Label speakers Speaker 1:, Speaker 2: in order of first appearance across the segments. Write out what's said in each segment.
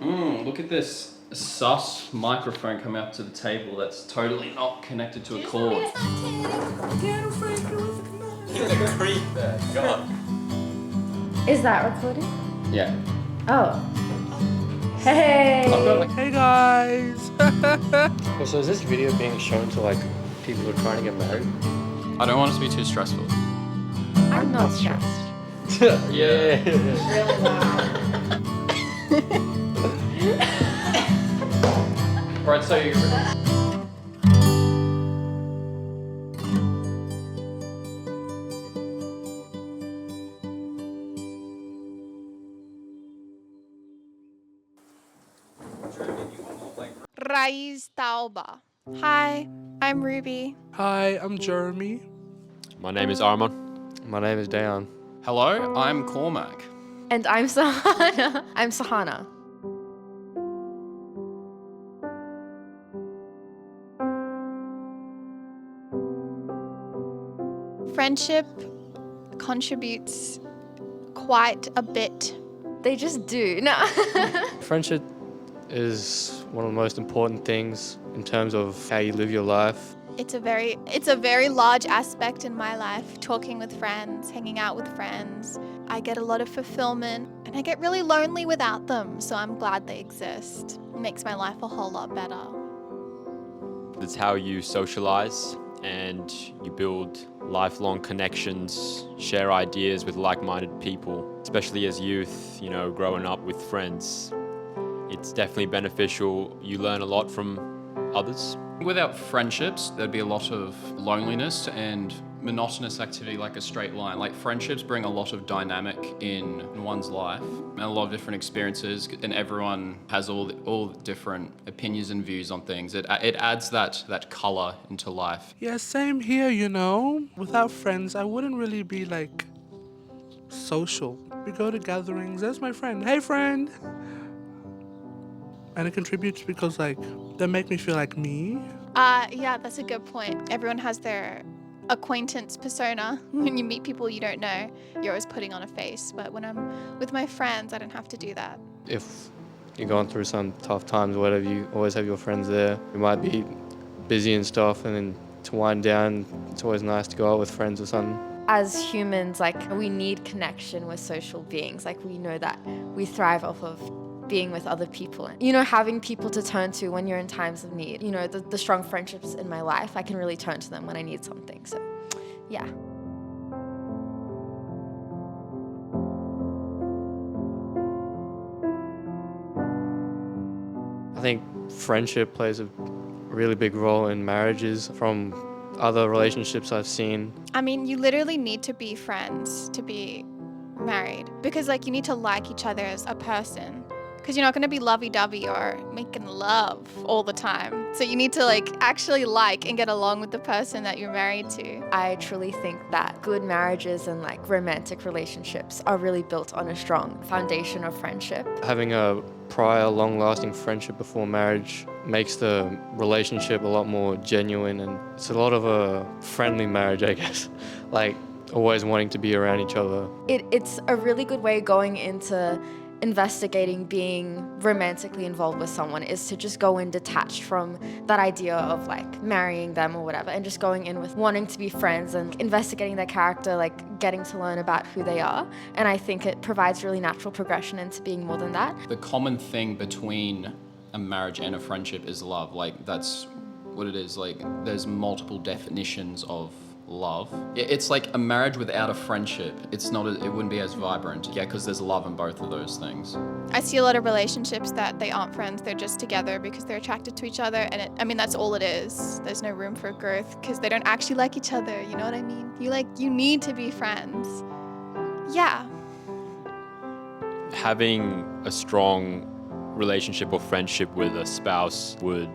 Speaker 1: Look at this sus microphone coming up to the table that's totally not connected to a cord.
Speaker 2: Creep there, God.
Speaker 3: Is that recording?
Speaker 1: Yeah.
Speaker 3: Oh. Hey!
Speaker 1: I've got like
Speaker 4: Hey guys!
Speaker 2: Well, so is this video being shown to like people who are trying to get married?
Speaker 1: I don't want it to be too stressful.
Speaker 3: I'm not stressed.
Speaker 2: Yeah.
Speaker 3: Really loud.
Speaker 1: Right, so you
Speaker 5: Raiz Tauba. Hi, I'm Ruby.
Speaker 4: Hi, I'm Jeremy.
Speaker 2: My name is Armon. My name is Dayan.
Speaker 1: Hello, I'm Cormac.
Speaker 3: And I'm Sahana. I'm Sahana.
Speaker 5: Friendship contributes quite a bit.
Speaker 3: They just do. No.
Speaker 2: Friendship is one of the most important things in terms of how you live your life.
Speaker 5: It's a very large aspect in my life, talking with friends, hanging out with friends. I get a lot of fulfillment and I get really lonely without them, so I'm glad they exist. It makes my life a whole lot better.
Speaker 6: It's how you socialize and you build lifelong connections, share ideas with like-minded people, especially as youth, growing up with friends. It's definitely beneficial. You learn a lot from others.
Speaker 1: Without friendships, there'd be a lot of loneliness and monotonous activity like a straight line. Like friendships bring a lot of dynamic in one's life and a lot of different experiences, and everyone has all different opinions and views on things. It adds that color into life.
Speaker 4: Yeah, same here, Without friends, I wouldn't really be like social. We go to gatherings, there's my friend. Hey friend! And it contributes because they make me feel like me.
Speaker 5: Yeah, that's a good point. Everyone has their acquaintance persona. When you meet people you don't know, you're always putting on a face. But when I'm with my friends, I don't have to do that.
Speaker 2: If you're going through some tough times or whatever, you always have your friends there. You might be busy and stuff, and then to wind down, it's always nice to go out with friends or something.
Speaker 3: As humans, we need connection with social beings. We know that we thrive off of being with other people. Having people to turn to when you're in times of need. The strong friendships in my life, I can really turn to them when I need something. So, yeah.
Speaker 2: I think friendship plays a really big role in marriages from other relationships I've seen.
Speaker 5: I mean, you literally need to be friends to be married because you need to like each other as a person. Because you're not going to be lovey-dovey or making love all the time. So you need to actually and get along with the person that you're married to.
Speaker 3: I truly think that good marriages and romantic relationships are really built on a strong foundation of friendship.
Speaker 2: Having a prior long-lasting friendship before marriage makes the relationship a lot more genuine, and it's a lot of a friendly marriage, I guess. Always wanting to be around each other.
Speaker 3: It's a really good way going into investigating being romantically involved with someone is to just go in detached from that idea of marrying them or whatever, and just going in with wanting to be friends and investigating their character, getting to learn about who they are. And I think it provides really natural progression into being more than that.
Speaker 1: The common thing between a marriage and a friendship is love. That's what it is. There's multiple definitions of love. It's like a marriage without a friendship. It wouldn't be as vibrant. Yeah, because there's love in both of those things.
Speaker 5: I see a lot of relationships that they aren't friends, they're just together because they're attracted to each other, and that's all it is. There's no room for growth because they don't actually like each other, you know what I mean? You need to be friends. Yeah.
Speaker 6: Having a strong relationship or friendship with a spouse would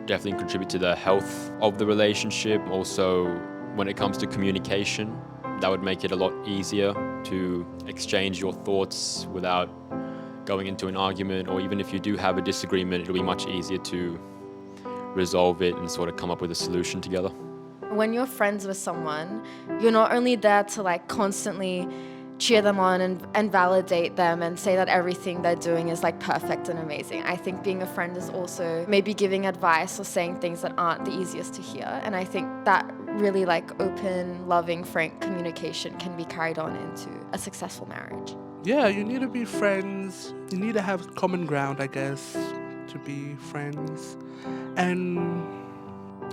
Speaker 6: definitely contribute to the health of the relationship. Also, when it comes to communication, that would make it a lot easier to exchange your thoughts without going into an argument, or even if you do have a disagreement, it'll be much easier to resolve it and sort of come up with a solution together.
Speaker 3: When you're friends with someone, you're not only there to constantly cheer them on and validate them and say that everything they're doing is like perfect and amazing. I think being a friend is also maybe giving advice or saying things that aren't the easiest to hear. And I think that really like open, loving, frank communication can be carried on into a successful marriage.
Speaker 4: Yeah, you need to be friends. You need to have common ground, I guess, to be friends. And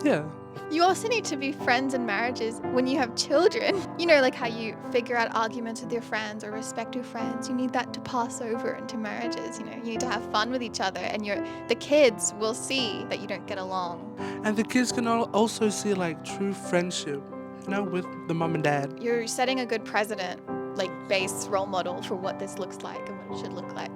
Speaker 4: yeah.
Speaker 5: You also need to be friends in marriages when you have children. You know, like how you figure out arguments with your friends or respect your friends. You need that to pass over into marriages. You know, you need to have fun with each other, and the kids will see that you don't get along.
Speaker 4: And the kids can also see like true friendship, you know, with the mom and dad.
Speaker 5: You're setting a good precedent, like base role model for what this looks like and what it should look like.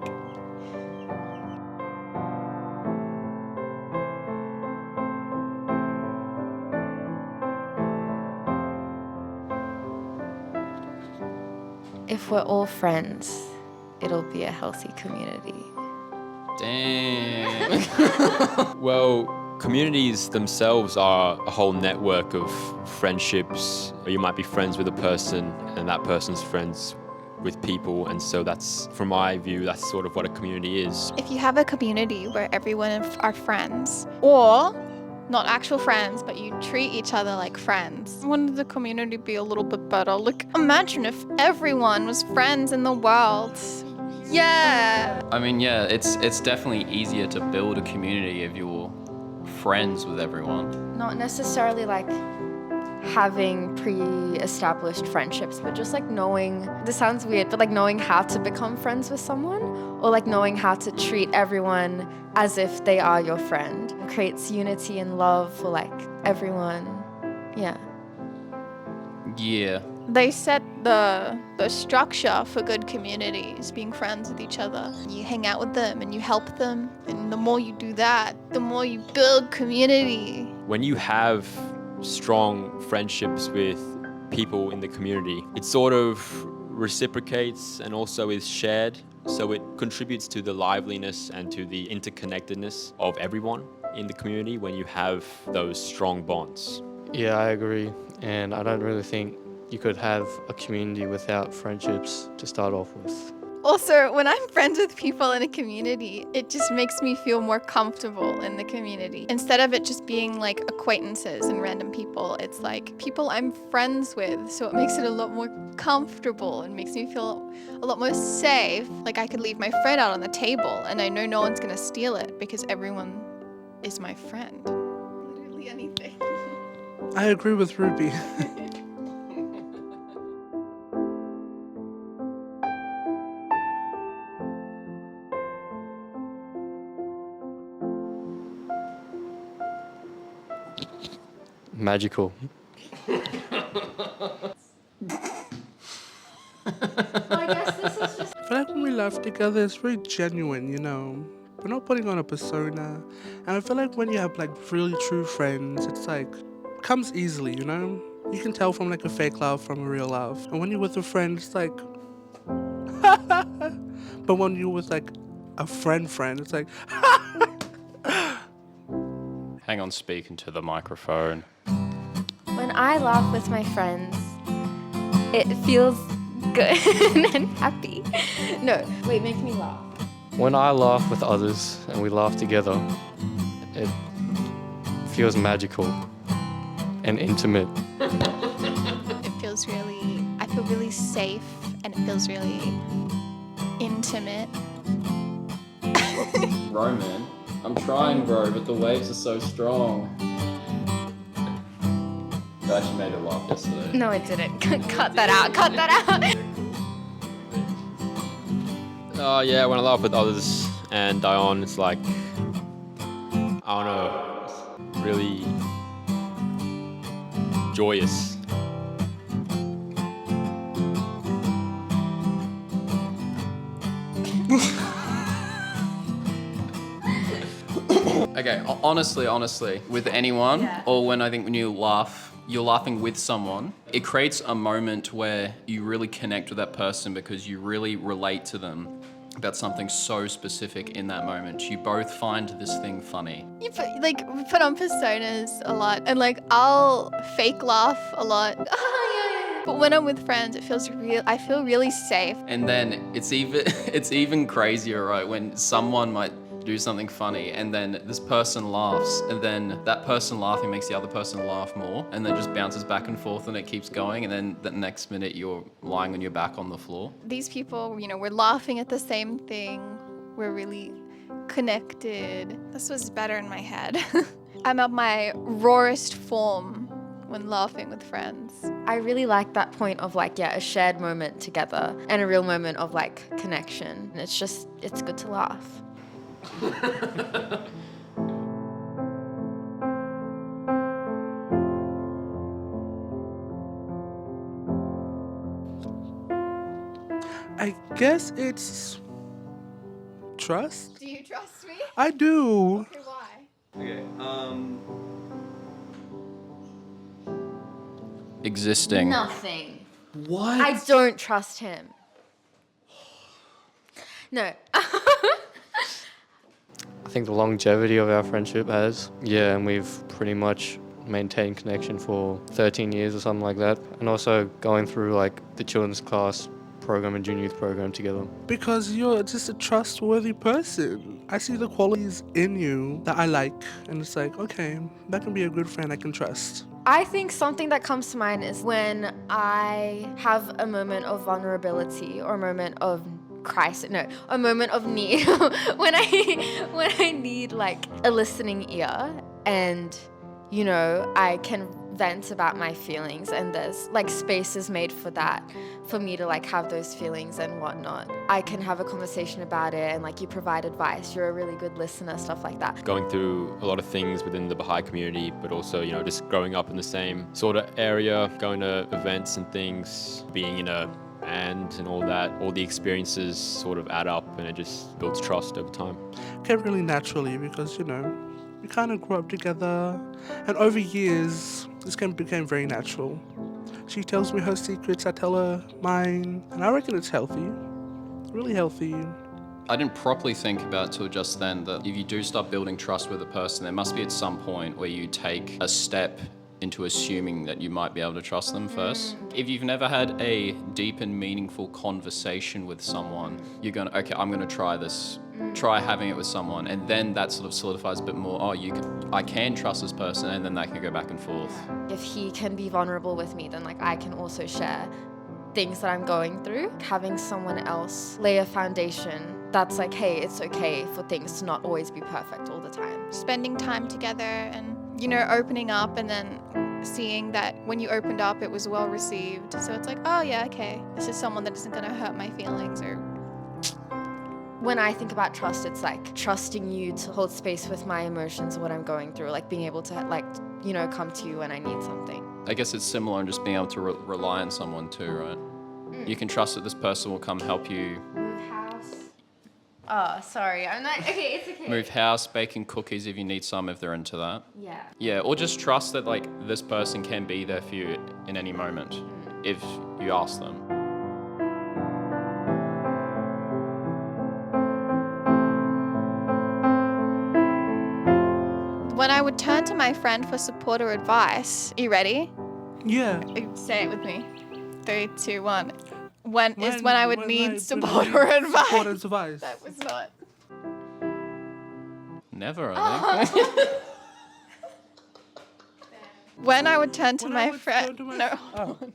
Speaker 3: If we're all friends, it'll be a healthy community.
Speaker 1: Damn.
Speaker 6: Well, communities themselves are a whole network of friendships. You might be friends with a person and that person's friends with people, and so that's, from my view, that's sort of what a community is.
Speaker 5: If you have a community where everyone are friends, or not actual friends, but you treat each other like friends, wouldn't the community be a little bit better? Like, imagine if everyone was friends in the world. Yeah.
Speaker 1: I mean, yeah, it's definitely easier to build a community if you're friends with everyone.
Speaker 3: Not necessarily like having pre-established friendships, but just like knowing, this sounds weird, but like knowing how to become friends with someone, or like knowing how to treat everyone as if they are your friend. It creates unity and love for like everyone. Yeah.
Speaker 1: Yeah.
Speaker 5: They set the structure for good communities, being friends with each other. You hang out with them and you help them, and the more you do that, the more you build community.
Speaker 6: When you have strong friendships with people in the community, it sort of reciprocates and also is shared. So it contributes to the liveliness and to the interconnectedness of everyone in the community when you have those strong bonds.
Speaker 2: Yeah, I agree. And I don't really think you could have a community without friendships to start off with.
Speaker 5: Also, when I'm friends with people in a community, it just makes me feel more comfortable in the community. Instead of it just being like acquaintances and random people, it's like people I'm friends with. So it makes it a lot more comfortable and makes me feel a lot more safe. Like I could leave my friend out on the table and I know no one's gonna steal it because everyone is my friend. Literally anything.
Speaker 4: I agree with Ruby.
Speaker 2: Magical.
Speaker 3: I guess this is just
Speaker 4: I feel like when we laugh together, it's very genuine, you know. We're not putting on a persona. And I feel like when you have like really true friends, it's like, comes easily, you know? You can tell from like a fake laugh from a real laugh. And when you're with a friend, it's like, but when you're with like a friend, it's like,
Speaker 1: Hang on, speaking to the microphone.
Speaker 3: when I laugh with my friends, it feels good and happy. No, wait, make me laugh.
Speaker 2: When I laugh with others and we laugh together, it feels magical and intimate.
Speaker 5: It feels really, I feel really safe and it feels really intimate.
Speaker 1: Bro, man. I'm trying, bro, but the waves are so strong. That actually made her laugh yesterday.
Speaker 3: No, it didn't. Cut that out. Cut that out.
Speaker 6: Oh yeah, when I laugh with others and Dion, it's like, I don't know, it's really joyous.
Speaker 1: Okay, honestly, with anyone, or when you laugh, you're laughing with someone, it creates a moment where you really connect with that person because you really relate to them about something so specific in that moment. You both find this thing funny.
Speaker 5: You put on personas a lot, and like I'll fake laugh a lot. Oh But when I'm with friends, it feels real. I feel really safe.
Speaker 1: And then it's even crazier, right? When someone might do something funny and then this person laughs and then that person laughing makes the other person laugh more and then just bounces back and forth and it keeps going and then the next minute you're lying on your back on the floor.
Speaker 5: These people, we're laughing at the same thing. We're really connected. This was better in my head. I'm at my rawest form when laughing with friends.
Speaker 3: I really like that point of a shared moment together and a real moment of connection. And it's good to laugh.
Speaker 4: I guess it's trust.
Speaker 5: Do you trust me?
Speaker 4: I do.
Speaker 5: Okay, why?
Speaker 1: Okay. Existing.
Speaker 3: Nothing.
Speaker 1: What?
Speaker 3: I don't trust him. No.
Speaker 2: I think the longevity of our friendship has. Yeah, and we've pretty much maintained connection for 13 years or something like that. And also going through the children's class program and junior youth program together.
Speaker 4: Because you're just a trustworthy person. I see the qualities in you that I like, and it's okay, that can be a good friend I can trust.
Speaker 3: I think something that comes to mind is when I have a moment of vulnerability or a moment of crisis, no, a moment of need, when I need a listening ear and, I can vent about my feelings and there's spaces made for that, for me to have those feelings and whatnot. I can have a conversation about it and you provide advice, you're a really good listener, stuff like that.
Speaker 6: Going through a lot of things within the Baha'i community, but also, just growing up in the same sort of area, going to events and things, being in a band and all that, all the experiences sort of add up and it just builds trust over time.
Speaker 4: Came really naturally because, we kind of grew up together, and over years, this became very natural. She tells me her secrets, I tell her mine, and I reckon it's healthy, really healthy.
Speaker 1: I didn't properly think about it till just then that if you do start building trust with a person, there must be at some point where you take a step into assuming that you might be able to trust them first. If you've never had a deep and meaningful conversation with someone, you're going, okay, I'm going to try this. Try having it with someone, and then that sort of solidifies a bit more. Oh, I can trust this person, and then that can go back and forth.
Speaker 3: If he can be vulnerable with me, then I can also share things that I'm going through. Having someone else lay a foundation that's hey, it's okay for things to not always be perfect all the time.
Speaker 5: Spending time together and, opening up and then seeing that when you opened up, it was well received. So it's oh yeah, okay, this is someone that isn't gonna hurt my feelings or...
Speaker 3: When I think about trust, it's trusting you to hold space with my emotions and what I'm going through, being able to come to you when I need something.
Speaker 1: I guess it's similar in just being able to rely on someone too, right? You can trust that this person will come help you
Speaker 3: Move house. Oh, sorry. I'm not. Okay, it's okay.
Speaker 1: move house, baking cookies if you need some, if they're into that.
Speaker 3: Yeah.
Speaker 1: Yeah, or just trust that this person can be there for you in any moment if you ask them.
Speaker 5: When I would turn to my friend for support or advice, are you ready?
Speaker 4: Yeah.
Speaker 5: Say it with me. 3, 2, 1. When I would need support or advice.
Speaker 4: Support and advice.
Speaker 5: That was not.
Speaker 1: Never, I think.
Speaker 5: When I would turn to my friend. No.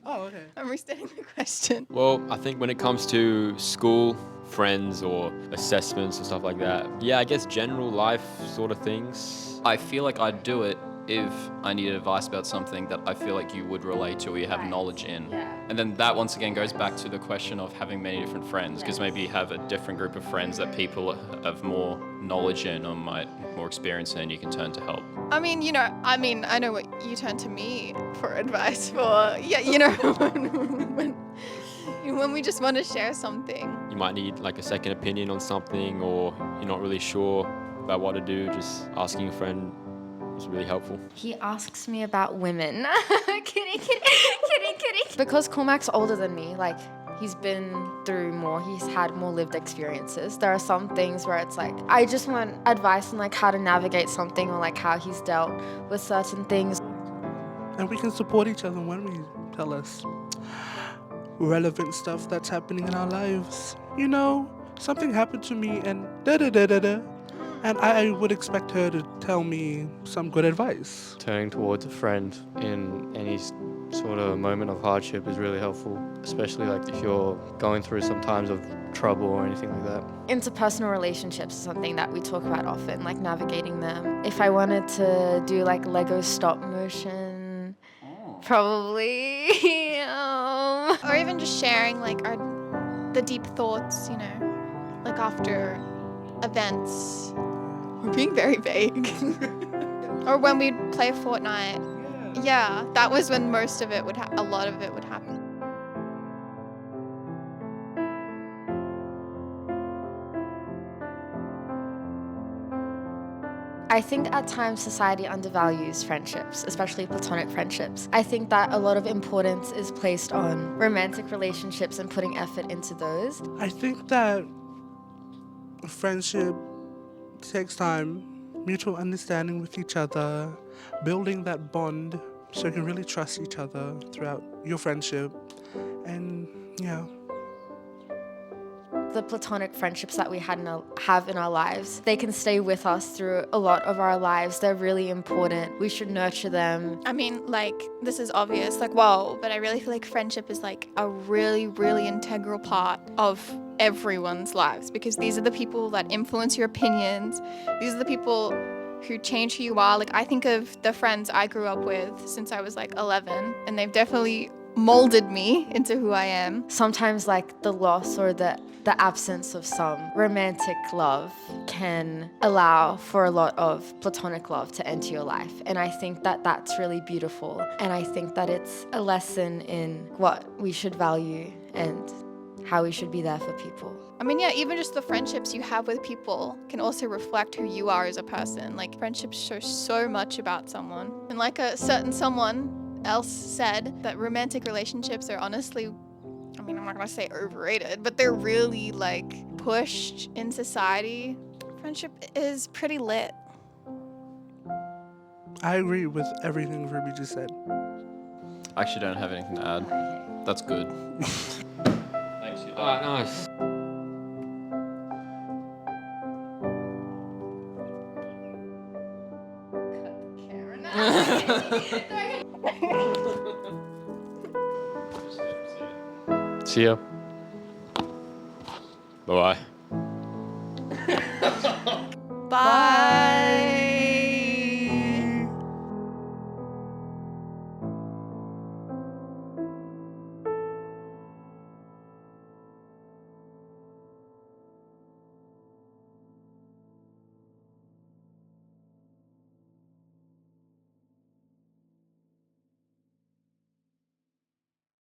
Speaker 4: Oh, okay.
Speaker 5: I'm restating the question.
Speaker 6: Well, I think when it comes to school, friends or assessments and stuff like that, yeah, I guess general life sort of things.
Speaker 1: I feel like I'd do it if I needed advice about something that I feel like you would relate to or you have knowledge in.
Speaker 3: Yeah.
Speaker 1: And then that once again goes back to the question of having many different friends, because maybe you have a different group of friends that people have more knowledge in or more experience in, you can turn to help.
Speaker 5: I know what you turn to me for advice for. Yeah, when we just want to share something.
Speaker 6: You might need a second opinion on something, or you're not really sure about what to do. Just asking a friend is really helpful.
Speaker 3: He asks me about women. Kidding. Because Cormac's older than me, he's been through more, he's had more lived experiences. There are some things where it's I just want advice on how to navigate something or how he's dealt with certain things.
Speaker 4: And we can support each other when we tell us. relevant stuff that's happening in our lives. You know, something happened to me and da da da da da. And I would expect her to tell me some good advice.
Speaker 2: Turning towards a friend in any sort of moment of hardship is really helpful, especially like if you're going through some times of trouble or anything like that.
Speaker 3: Interpersonal relationships is something that we talk about often, like navigating them. If I wanted to do like Lego stop motion, probably.
Speaker 5: Or even just sharing like the deep thoughts, you know, like after events. We're being very vague. Or when we'd play Fortnite. Yeah, that was when most of it a lot of it would happen.
Speaker 3: I think at times society undervalues friendships, especially platonic friendships. I think that a lot of importance is placed on romantic relationships and putting effort into those.
Speaker 4: I think that friendship takes time, mutual understanding with each other, building that bond so you can really trust each other throughout your friendship. And yeah.
Speaker 3: The platonic friendships that we have in our lives, they can stay with us through a lot of our lives. They're really important. We should nurture them.
Speaker 5: I mean, like, this is obvious, like, whoa, but I really feel like friendship is like a really, really integral part of everyone's lives, because these are the people that influence your opinions. These are the people who change who you are. Like, I think of the friends I grew up with since I was like 11, and they've definitely molded me into who I am.
Speaker 3: Sometimes like the loss or the absence of some romantic love can allow for a lot of platonic love to enter your life. And I think that that's really beautiful. And I think that it's a lesson in what we should value and how we should be there for people.
Speaker 5: I mean, yeah, even just the friendships you have with people can also reflect who you are as a person. Like, friendships show so much about someone. And like a certain someone else said, that romantic relationships are honestly, I mean, I'm not gonna say overrated, but they're really like pushed in society. Friendship is pretty lit.
Speaker 4: I agree with everything Ruby just said.
Speaker 1: I actually don't have anything to add. That's good. Thanks.
Speaker 6: Alright, nice.
Speaker 2: See ya.
Speaker 6: Bye-bye.
Speaker 5: Bye.